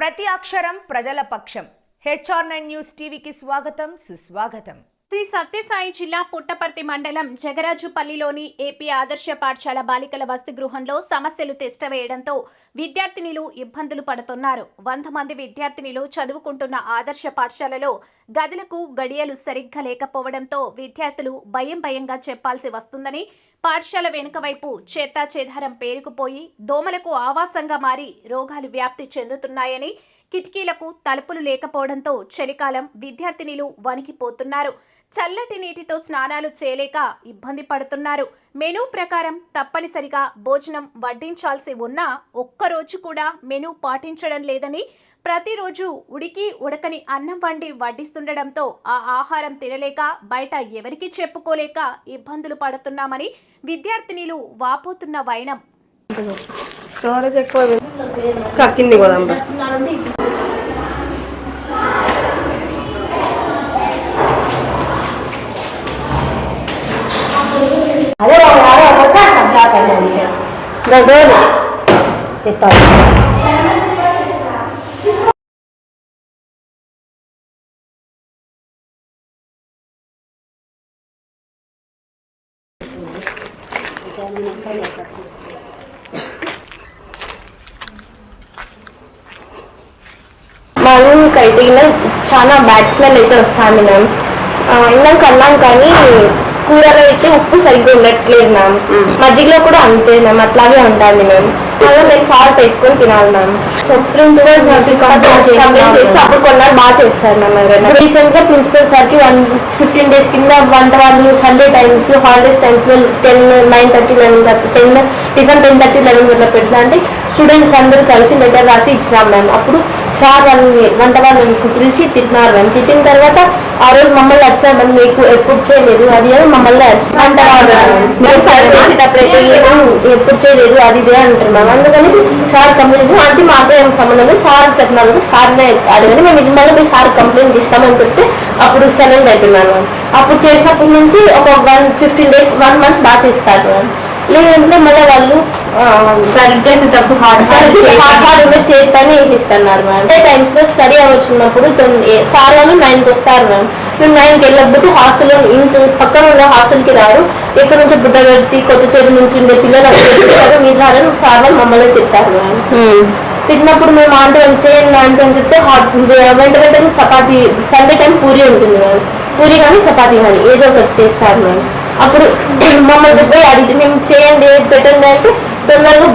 ప్రతి అక్షరం ప్రజల పక్షం. HR9 న్యూస్ టీవీకి స్వాగతం, సుస్వాగతం. శ్రీ సత్యసాయి జిల్లా పుట్టపర్తి మండలం జగరాజుపల్లిలోని ఏపీ ఆదర్శ పాఠశాల బాలికల వసతి గృహంలో సమస్యలు తిష్టవేయడంతో విద్యార్థినులు ఇబ్బందులు పడుతున్నారు. 100 మంది విద్యార్థినులు చదువుకుంటున్న ఆదర్శ పాఠశాలలో గదులకు గడియలు సరిగ్గా లేకపోవడంతో విద్యార్థులు భయంగా చెప్పాల్సి వస్తుందని, పాఠశాల వెనుక వైపు చెత్తా చెదారం పేరుకుపోయి దోమలకు ఆవాసంగా మారి రోగాలు వ్యాప్తి చెందుతున్నాయని, కిటికీలకు తలుపులు లేకపోవడంతో చలికాలం విద్యార్థినులు వణికిపోతున్నారు. చల్లటి నీటితో స్నానాలు చేయలేక ఇబ్బంది పడుతున్నారు. మెనూ ప్రకారం తప్పనిసరిగా భోజనం వడ్డించాల్సి ఉన్నా ఒక్కరోజు కూడా మెనూ పాటించడం లేదని, ప్రతిరోజు ఉడకని అన్నం వండి వడ్డిస్తుండడంతో ఆ ఆహారం తినలేక బయట ఎవరికి చెప్పుకోలేక ఇబ్బందులు పడుతున్నామని విద్యార్థినులు వాపోతున్న వైనం. మా రూమ్కి అయితే చాలా బ్యాడ్ స్మెల్ అయితే వస్తుంది మ్యామ్. ఇందాక అన్నాం కానీ కూరలో అయితే ఉప్పు సరిగ్గా ఉండట్లేదు మ్యామ్. మజ్జిగలో కూడా అంతే మ్యామ్, అట్లాగే ఉంటుంది మ్యామ్. అలా నేను సాల్ట్ వేసుకొని తినాలి మ్యామ్. సో ప్రిన్సిపల్ సార్కి కంప్లైంట్ చేసి అప్పుడు కొన్నాళ్ళు బాగా చేస్తారు మ్యామ్. ఎవరైనా రీసెంట్గా ప్రిన్సిపల్ సార్కి 15 days కింద వంట వాళ్ళు Sunday times, holidays times 10, 9:30, 11:30, 10 tiffin 10:30, 11 అట్లా పెడతా అంటే స్టూడెంట్స్ అందరూ కలిసి లెటర్ రాసి ఇచ్చినాం మ్యామ్. అప్పుడు సార్ వాళ్ళని వంట వాళ్ళని పిలిచి తిట్టినారు మ్యామ్. తిట్టిన తర్వాత ఆ రోజు మమ్మల్ని వచ్చినా మ్యామ్, మీకు ఎప్పుడు చేయలేదు అది అని మమ్మల్ని వంట వాళ్ళు చేసేటప్పుడైతే ఎప్పుడు చేయలేదు అది ఇదే అంటారు మ్యామ్. అందుకని సార్ కంప్లైంట్ అంటే మాతో ఏం సంబంధం లేదు, సార్ చెప్పినారు కదా సార్నే అడగండి, మేము ఇది మళ్ళీ సార్ కంప్లైంట్ చేస్తామని చెప్తే అప్పుడు సైలెంట్ అయిపోయినాను మ్యామ్. అప్పుడు చేసినప్పటి నుంచి ఒక 15 days 1 month బాగా చేస్తారు మ్యామ్. లేదంటే మళ్ళీ వాళ్ళు సర్వ్ చేసేటప్పుడు హార్డ్ చేతిని వేసిస్తున్నారు మ్యామ్. డే టైమ్స్లో స్టడీ అవర్స్ ఉన్నప్పుడు సార్ వాళ్ళు 9కి వస్తారు మ్యామ్. మేము 9కి వెళ్ళకపోతే హాస్టల్లో ఇంత పక్కన ఉన్న హాస్టల్కి రారు, ఎక్కడి నుంచో బుడ్డగట్టి కొత్త చేతి నుంచి ఉండే పిల్లలు అక్కడ మీరు రారని సార్ వాళ్ళు మమ్మల్ని తిడతారు మ్యామ్. తిట్టినప్పుడు మేము ఆంటీ అని చేయండి ఆంటీ అని చెప్తే వెంటనే చపాతీ, సండే టైం పూరి ఉంటుంది మ్యామ్, పూరి కానీ చపాతీ కానీ ఏదో ఒకటి చేస్తారు మ్యామ్. అప్పుడు మమ్మల్ని పోయి అడిగితే మేము చేయండి పెట్టండి అంటే తొందరగా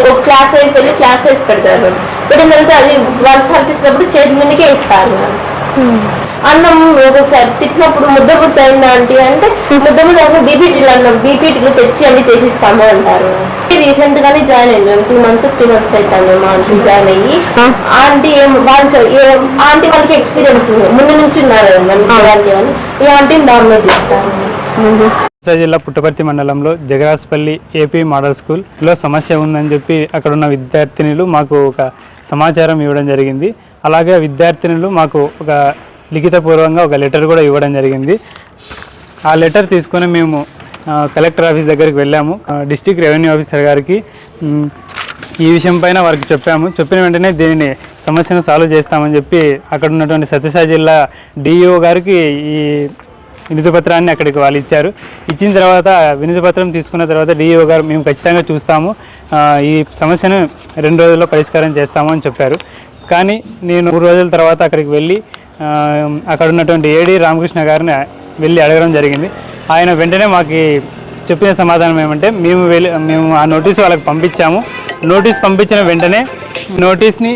ఒక క్లాస్ వైజ్ వెళ్ళి క్లాస్ వైజ్ పెడతారు మ్యామ్. పెట్టిన తర్వాత అది వాళ్ళు సర్వ్ చేసేటప్పుడు చేతి ముందుకే ఇస్తారు మ్యామ్. అన్నం ఒక్కొక్కసారి తిట్టినప్పుడు ముద్ద అయిందా ఆంటీ అంటే ముద్ద అంటే బీపీటీలు అన్నం బీపీటీలు తెచ్చి అన్ని చేసిస్తాము అంటారు. రీసెంట్ గానే జాయిన్ అయ్యాను మ్యామ్. 2 months 3 months అవుతాను మ్యామ్ ఆంటీ జాయిన్ అయ్యి. ఆంటీ ఆంటీ వాళ్ళకి ఎక్స్పీరియన్స్ ఉంది, ముందు నుంచి ఉన్నారు మ్యామ్ ఆంటీ వాళ్ళు. ఈ ఆంటీని డామినేట్ చేస్తాను. జిల్లా పుట్టపర్తి మండలంలో జగరాజుపల్లి ఏపీ మోడల్ స్కూల్లో సమస్య ఉందని చెప్పి అక్కడ ఉన్న విద్యార్థినులు మాకు ఒక సమాచారం ఇవ్వడం జరిగింది. అలాగే విద్యార్థినులు మాకు ఒక లిఖితపూర్వకంగా ఒక లెటర్ కూడా ఇవ్వడం జరిగింది. ఆ లెటర్ తీసుకొని మేము కలెక్టర్ ఆఫీస్ దగ్గరికి వెళ్ళాము. డిస్ట్రిక్ట్ రెవెన్యూ ఆఫీసర్ గారికి ఈ విషయం పైన వారికి చెప్పాము. చెప్పిన వెంటనే దీనిని సమస్యను సాల్వ్ చేస్తామని చెప్పి అక్కడ ఉన్నటువంటి సత్యసాయి జిల్లా DEO గారికి ఈ వినతి పత్రాన్ని అక్కడికి వాళ్ళు ఇచ్చారు. ఇచ్చిన తర్వాత వినతి పత్రం తీసుకున్న తర్వాత DEO గారు మేము ఖచ్చితంగా చూస్తాము, ఈ సమస్యను 2 రోజుల్లో పరిష్కారం చేస్తాము అని చెప్పారు. కానీ నేను 3 రోజుల తర్వాత అక్కడికి వెళ్ళి అక్కడ ఉన్నటువంటి AD రామకృష్ణ గారిని వెళ్ళి అడగడం జరిగింది. ఆయన వెంటనే మాకు చెప్పిన సమాధానం ఏమంటే మేము ఆ నోటీస్ వాళ్ళకి పంపించాము. నోటీస్ పంపించిన వెంటనే నోటీస్ని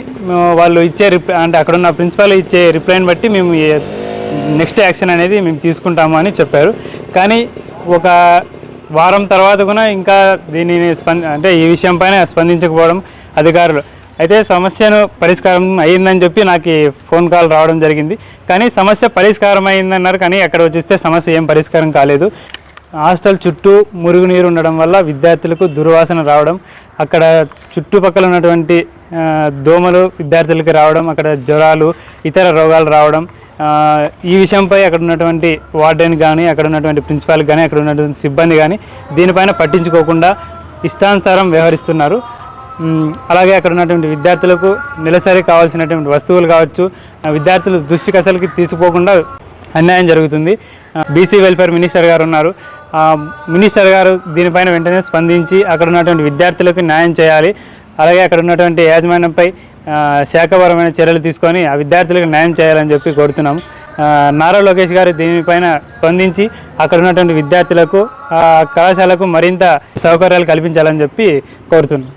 వాళ్ళు ఇచ్చే అంటే అక్కడున్న ప్రిన్సిపాల్ ఇచ్చే రిప్లైని బట్టి మేము నెక్స్ట్ యాక్షన్ అనేది మేము తీసుకుంటాము అని చెప్పారు. కానీ ఒక వారం తర్వాత కూడా ఇంకా దీనిని అంటే ఈ విషయం పైన స్పందించకపోవడం అధికారులు. అయితే సమస్యను పరిష్కారం అయ్యిందని చెప్పి నాకు ఫోన్ కాల్ రావడం జరిగింది. కానీ సమస్య పరిష్కారం అయిందన్నారు, కానీ అక్కడ చూస్తే సమస్య ఏం పరిష్కారం కాలేదు. హాస్టల్ చుట్టూ మురుగునీరు ఉండడం వల్ల విద్యార్థులకు దుర్వాసన రావడం, అక్కడ చుట్టుపక్కల ఉన్నటువంటి దోమలు విద్యార్థులకి రావడం, అక్కడ జ్వరాలు ఇతర రోగాలు రావడం, ఈ విషయంపై అక్కడ ఉన్నటువంటి వార్డెన్ కానీ అక్కడ ఉన్నటువంటి ప్రిన్సిపాల్ కానీ అక్కడ ఉన్నటువంటి సిబ్బంది కానీ దీనిపైన పట్టించుకోకుండా ఇష్టానుసారం వ్యవహరిస్తున్నారు. అలాగే అక్కడ ఉన్నటువంటి విద్యార్థులకు నెలసరి కావాల్సినటువంటి వస్తువులు కావచ్చు, విద్యార్థులు దృష్టికి అసలుకి తీసుకోకుండా అన్యాయం జరుగుతుంది. బీసీ వెల్ఫేర్ మినిస్టర్ గారు ఉన్నారు. మినిస్టర్ గారు దీనిపైన వెంటనే స్పందించి అక్కడ ఉన్నటువంటి విద్యార్థులకు న్యాయం చేయాలి. అలాగే అక్కడ ఉన్నటువంటి యాజమాన్యంపై శాఖపరమైన చర్యలు తీసుకొని ఆ విద్యార్థులకు న్యాయం చేయాలని చెప్పి కోరుతున్నాము. నారా లోకేష్ గారు దీనిపైన స్పందించి అక్కడ ఉన్నటువంటి విద్యార్థులకు కళాశాలకు మరింత సౌకర్యాలు కల్పించాలని చెప్పి కోరుతున్నాం.